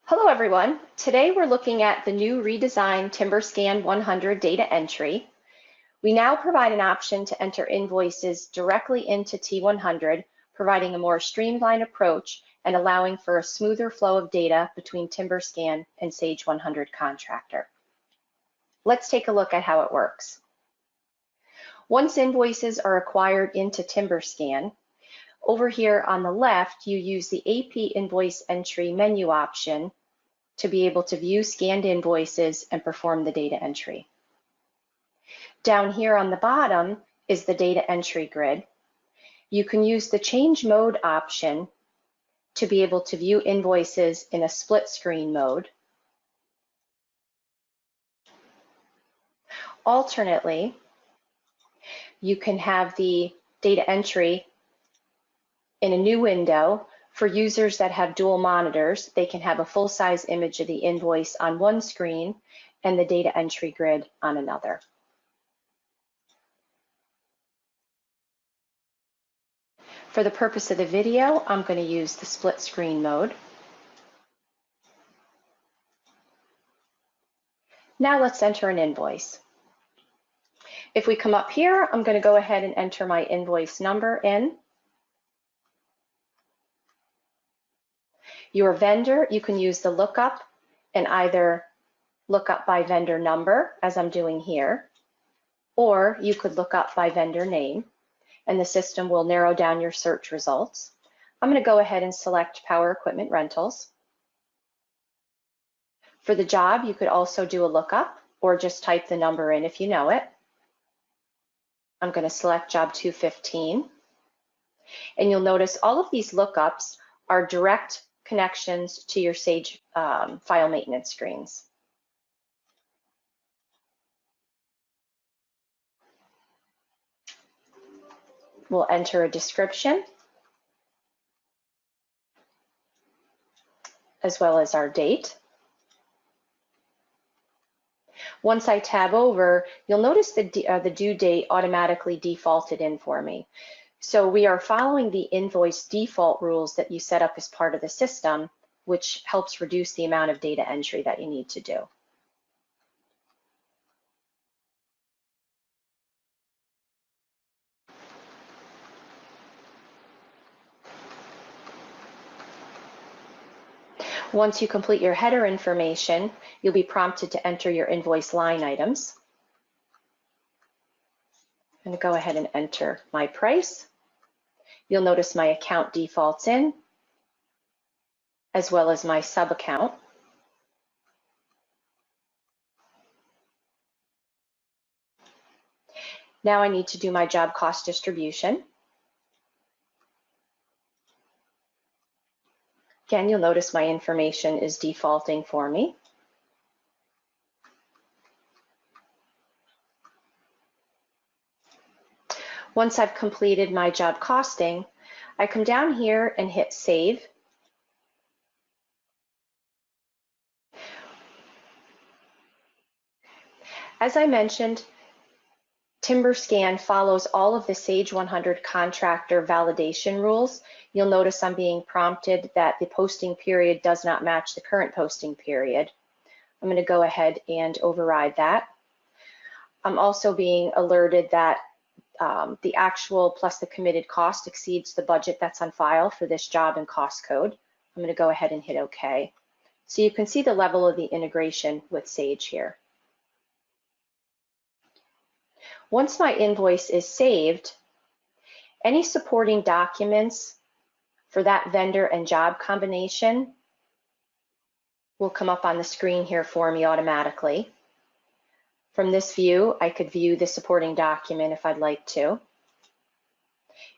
Hello everyone. Today we're looking at the new redesigned TimberScan 100 data entry. We now provide an option to enter invoices directly into T100, providing a more streamlined approach and allowing for a smoother flow of data between TimberScan and Sage 100 Contractor. Let's take a look at how it works. Once invoices are acquired into TimberScan, over here on the left, you use the AP invoice entry menu option to be able to view scanned invoices and perform the data entry. Down here on the bottom is the data entry grid. You can use the change mode option to be able to view invoices in a split screen mode. Alternately, you can have the data entry in a new window. For users that have dual monitors, they can have a full-size image of the invoice on one screen and the data entry grid on another. For the purpose of the video, I'm going to use the split screen mode. Now let's enter an invoice. If we come up here, I'm going to go ahead and enter my invoice number in. Your vendor, you can use the lookup and either look up by vendor number, as I'm doing here, or you could look up by vendor name, and the system will narrow down your search results. I'm going to go ahead and select Power Equipment Rentals. For the job, you could also do a lookup or just type the number in if you know it. I'm going to select Job 215, and you'll notice all of these lookups are direct connections to your Sage file maintenance screens. We'll enter a description as well as our date. Once I tab over, you'll notice the due date automatically defaulted in for me. So we are following the invoice default rules that you set up as part of the system, which helps reduce the amount of data entry that you need to do. Once you complete your header information, you'll be prompted to enter your invoice line items. I'm going to go ahead and enter my price. You'll notice my account defaults in, as well as my sub-account. Now I need to do my job cost distribution. Again, you'll notice my information is defaulting for me. Once I've completed my job costing, I come down here and hit Save. As I mentioned, TimberScan follows all of the Sage 100 contractor validation rules. You'll notice I'm being prompted that the posting period does not match the current posting period. I'm going to go ahead and override that. I'm also being alerted that the actual plus the committed cost exceeds the budget that's on file for this job and cost code. I'm going to go ahead and hit OK. So you can see the level of the integration with Sage here. Once my invoice is saved, any supporting documents for that vendor and job combination will come up on the screen here for me automatically. From this view, I could view the supporting document if I'd like to.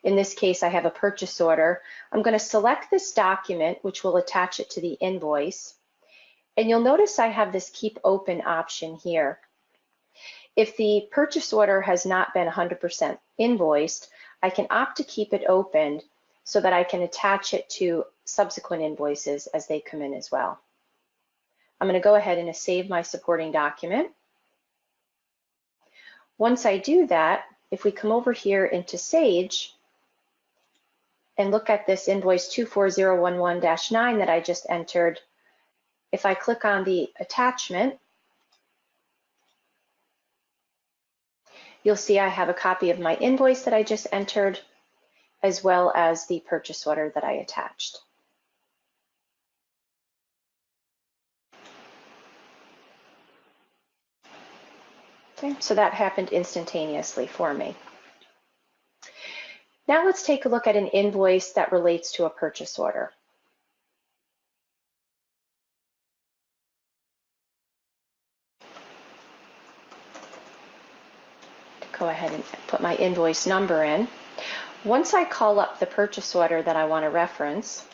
In this case, I have a purchase order. I'm going to select this document, which will attach it to the invoice. And you'll notice I have this Keep Open option here. If the purchase order has not been 100% invoiced, I can opt to keep it open so that I can attach it to subsequent invoices as they come in as well. I'm going to go ahead and save my supporting document. Once I do that, if we come over here into Sage and look at this invoice 24011-9 that I just entered, If I click on the attachment, you'll see I have a copy of my invoice that I just entered, as well as the purchase order that I attached. Okay, so that happened instantaneously for me. Now let's take a look at an invoice that relates to a purchase order. Go ahead and put my invoice number in. Once I call up the purchase order that I want to reference,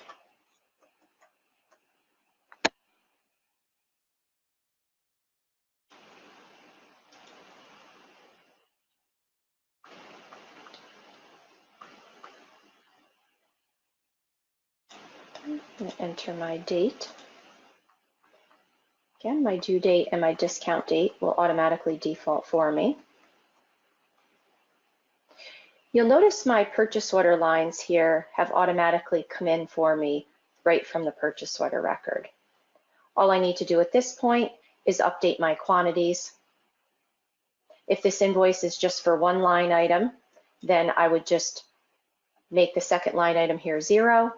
I'm going to enter my date. Again, my due date and my discount date will automatically default for me. You'll notice my purchase order lines here have automatically come in for me right from the purchase order record. All I need to do at this point is update my quantities. If this invoice is just for one line item, then I would just make the second line item here 0.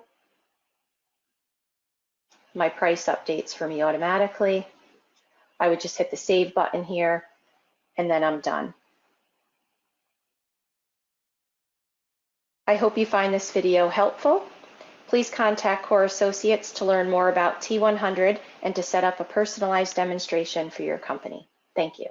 My price updates for me automatically. I would just hit the save button here, and then I'm done. I hope you find this video helpful. Please contact Core Associates to learn more about T100 and to set up a personalized demonstration for your company. Thank you.